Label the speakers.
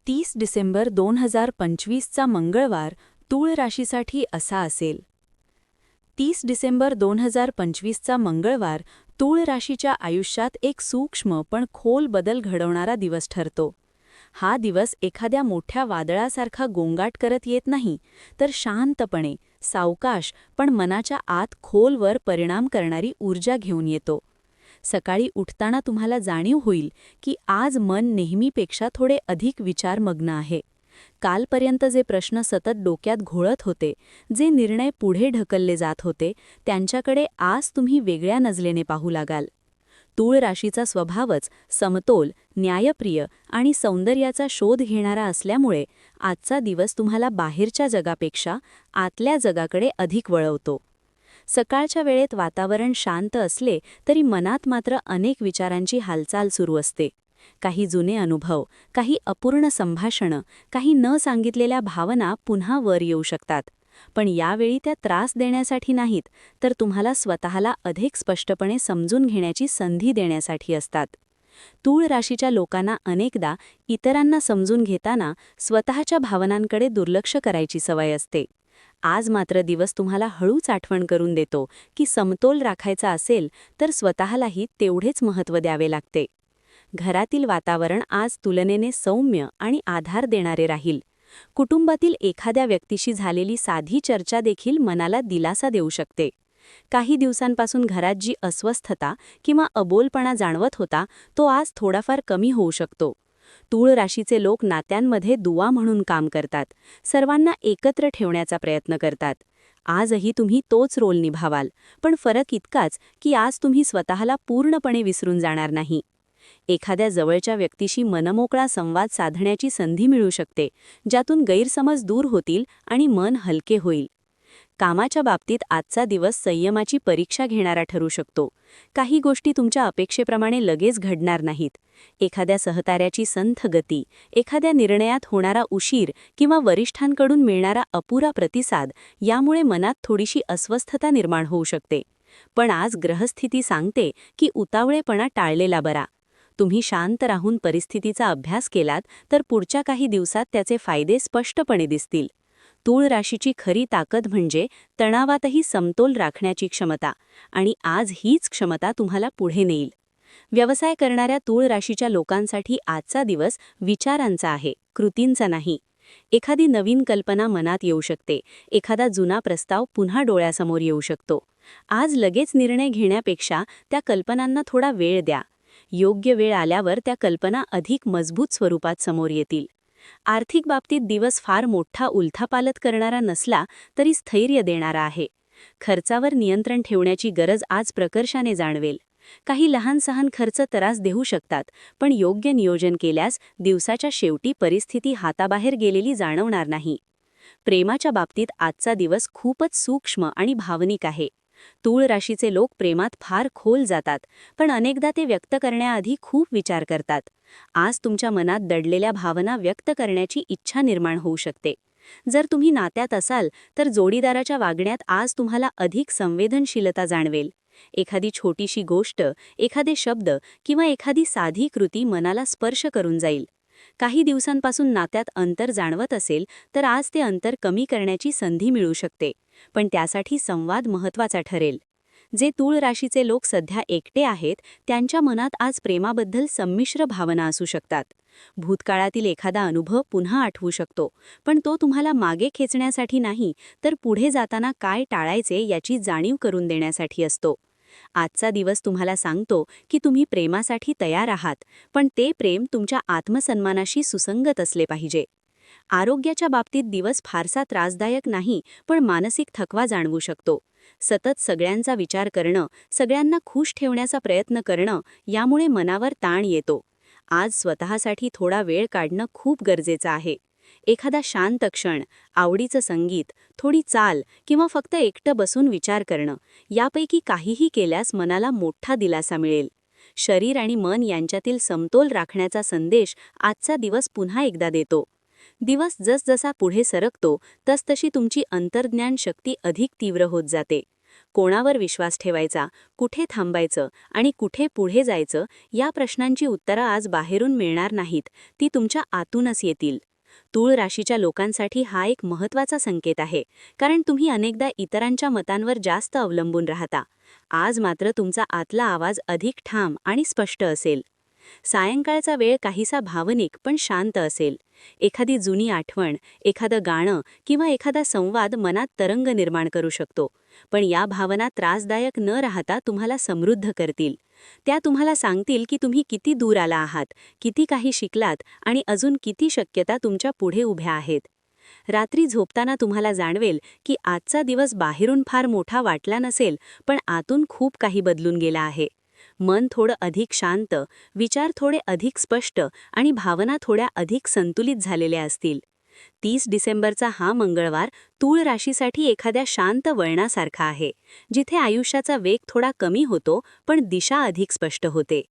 Speaker 1: 30 डिसेंबर 2025चा मंगळवार तूळ राशीसाठी असा असेल. 30 डिसेंबर 2025चा मंगळवार तूळ राशीच्या आयुष्यात एक सूक्ष्म पण खोल बदल घडवणारा दिवस ठरतो. हा दिवस एखाद्या मोठ्या वादळासारखा गोंगाट करत येत नाही, तर शांतपणे, सावकाश पण मनाच्या आत खोलवर परिणाम करणारी ऊर्जा घेऊन येतो. सकाळी उठताना तुम्हाला जाणीव होईल की आज मन नेहमीपेक्षा थोडे अधिक विचारमग्न आहे. कालपर्यंत जे प्रश्न सतत डोक्यात घोळत होते, जे निर्णय पुढे ढकलले जात होते, त्यांच्याकडे आज तुम्ही वेगळ्या नजरेने पाहू लागाल. तूळ राशीचा स्वभावच समतोल, न्यायप्रिय आणि सौंदर्याचा शोध घेणारा असल्यामुळे आजचा दिवस तुम्हाला बाहेरच्या जगापेक्षा आतल्या जगाकडे अधिक वळवतो. सकाळच्या वेळेत वातावरण शांत असले तरी मनात मात्र अनेक विचारांची हालचाल सुरू असते. काही जुने अनुभव, काही अपूर्ण संभाषणं, काही न सांगितलेल्या भावना पुन्हा वर येऊ शकतात. पण यावेळी त्या त्रास देण्यासाठी नाहीत, तर तुम्हाला स्वतःला अधिक स्पष्टपणे समजून घेण्याची संधी देण्यासाठी असतात. तूळ राशीच्या लोकांना अनेकदा इतरांना समजून घेताना स्वतःच्या भावनांकडे दुर्लक्ष करायची सवय असते. आज मात्र दिवस तुम्हाला हळूच आठवण करून देतो की समतोल राखायचा असेल तर स्वतःलाही तेवढेच महत्त्व द्यावे लागते. घरातील वातावरण आज तुलनेने सौम्य आणि आधार देणारे राहील. कुटुंबातील एखाद्या व्यक्तीशी झालेली साधी चर्चा देखील मनाला दिलासा देऊ शकते. काही दिवसांपासून घरात जी अस्वस्थता किंवा अबोलपणा जाणवत होता, तो आज थोडाफार कमी होऊ शकतो. तूळ राशीचे लोक नात्यांमध्ये दुवा म्हणून काम करतात, सर्वांना एकत्र ठेवण्याचा प्रयत्न करतात. आजही तुम्ही तोच रोल निभावाल, पण फरक इतकाच की आज तुम्ही स्वतःला पूर्णपणे विसरून जाणार नाही. एखाद्या जवळच्या व्यक्तीशी मनमोकळा संवाद साधण्याची संधी मिळू शकते, ज्यातून गैरसमज दूर होतील आणि मन हलके होईल. कामाच्या बाबतीत आजचा दिवस संयमाची परीक्षा घेणारा ठरू शकतो. काही गोष्टी तुमच्या अपेक्षेप्रमाणे लगेच घडणार नाहीत. एखाद्या सहकार्याची संथ गती, एखाद्या निर्णयात होणारा उशीर किंवा वरिष्ठांकडून मिळणारा अपुरा प्रतिसाद यामुळे मनात थोडीशी अस्वस्थता निर्माण होऊ शकते. पण आज ग्रहस्थिती सांगते की उतावळेपणा टाळलेला बरा. तुम्ही शांत राहून परिस्थितीचा अभ्यास केलात तर पुढच्या काही दिवसात त्याचे फायदे स्पष्टपणे दिसतील. तूळ राशीची खरी ताकद म्हणजे तणावातही समतोल राखण्याची क्षमता, आणि आज हीच क्षमता तुम्हाला पुढे नेईल. व्यवसाय करणाऱ्या तूळ राशीच्या लोकांसाठी आजचा दिवस विचारांचा आहे, कृतींचा नाही. एखादी नवीन कल्पना मनात येऊ शकते, एखादा जुना प्रस्ताव पुन्हा डोळ्यासमोर येऊ शकतो. आज लगेच निर्णय घेण्यापेक्षा त्या कल्पनांना थोडा वेळ द्या. योग्य वेळ आल्यावर त्या कल्पना अधिक मजबूत स्वरूपात समोर येतील. आर्थिक बाबतीत दिवस फार मोठा उलथापालथ करणारा नसला तरी स्थैर्य देणारा आहे. खर्चावर नियंत्रण ठेवण्याची गरज आज प्रकर्षाने जाणवेल. काही लहान सहान खर्च त्रास देऊ शकतात, पण योग्य नियोजन केल्यास दिवसाच्या शेवटी परिस्थिती हाताबाहेर गेलेली जाणवणार नाही. प्रेमाच्या बाबतीत आजचा दिवस खूपच सूक्ष्म आणि भावनिक आहे. तूळ राशीचे लोक प्रेमात फार खोल जातात, पण अनेकदा ते व्यक्त करण्याआधी खूप विचार करतात. आज तुमच्या मनात दडलेल्या भावना व्यक्त करण्याची इच्छा निर्माण होऊ शकते. जर तुम्ही नात्यात असाल तर जोडीदाराच्या वागण्यात आज तुम्हाला अधिक संवेदनशीलता जाणवेल. एखादी छोटीशी गोष्ट, एखादे शब्द किंवा एखादी साधी कृती मनाला स्पर्श करून जाईल. काही दिवसांपासून नात्यात अंतर जाणवत असेल तर आज ते अंतर कमी करण्याची संधी मिळू शकते, पण त्यासाठी संवाद महत्त्वाचा ठरेल. जे तूळ राशीचे लोक सध्या एकटे आहेत त्यांच्या मनात आज प्रेमाबद्दल संमिश्र भावना असू शकतात. भूतकाळातील एखादा अनुभव पुन्हा आठवू शकतो, पण तो तुम्हाला मागे खेचण्यासाठी नाही, तर पुढे जाताना काय टाळायचे याची जाणीव करून देण्यासाठी असतो. आजचा दिवस तुम्हाला सांगतो की तुम्ही प्रेमासाठी तयार आहात, पण ते प्रेम तुमच्या आत्मसन्मानाशी सुसंगत असले पाहिजे. आरोग्याच्या बाबतीत दिवस फारसा त्रासदायक नाही, पण मानसिक थकवा जाणवू शकतो. सतत सगळ्यांचा विचार करणं, सगळ्यांना खुश ठेवण्याचा प्रयत्न करणं यामुळे मनावर ताण येतो. आज स्वतःसाठी थोडा वेळ काढणं खूप गरजेचं आहे. एखादा शांत क्षण, आवडीचं संगीत, थोडी चाल किंवा फक्त एकटं बसून विचार करणं, यापैकी काहीही केल्यास मनाला मोठा दिलासा मिळेल. शरीर आणि मन यांच्यातील समतोल राखण्याचा संदेश आजचा दिवस पुन्हा एकदा देतो. दिवस जसजसा पुढे सरकतो तसतशी तुमची अंतर्ज्ञान शक्ती अधिक तीव्र होत जाते. कोणावर विश्वास ठेवायचा, कुठे थांबायचं आणि कुठे पुढे जायचं या प्रश्नांची उत्तरं आज बाहेरून मिळणार नाहीत, ती तुमच्या आतूनच येतील. तूळ राशीच्या लोकांसाठी हा एक महत्त्वाचा संकेत आहे, कारण तुम्ही अनेकदा इतरांच्या मतांवर जास्त अवलंबून राहता. आज मात्र तुमचा आतला आवाज अधिक ठाम आणि स्पष्ट असेल. सायंकाळचा वेळ काहीसा भावनिक पण शांत असेल. एखादी जुनी आठवण, एखादं गाणं किंवा एखादा संवाद मनात तरंग निर्माण करू शकतो. पण या भावना त्रासदायक न राहता तुम्हाला समृद्ध करतील. त्या तुम्हाला सांगतील की तुम्ही किती दूर आला आहात, किती काही शिकलात आणि अजून किती शक्यता तुमच्या पुढे उभ्या आहेत. रात्री झोपताना तुम्हाला जाणवेल की आजचा दिवस बाहेरून फार मोठा वाटला नसेल, पण आतून खूप काही बदलून गेला आहे. मन थोडं अधिक शांत, विचार थोडे अधिक स्पष्ट आणि भावना थोड्या अधिक संतुलित झालेल्या असतील. 30 डिसेंबरचा हा मंगळवार तूळ राशीसाठी एखाद्या शांत वळणासारखा आहे, जिथे आयुष्याचा वेग थोडा कमी होतो पण दिशा अधिक स्पष्ट होते.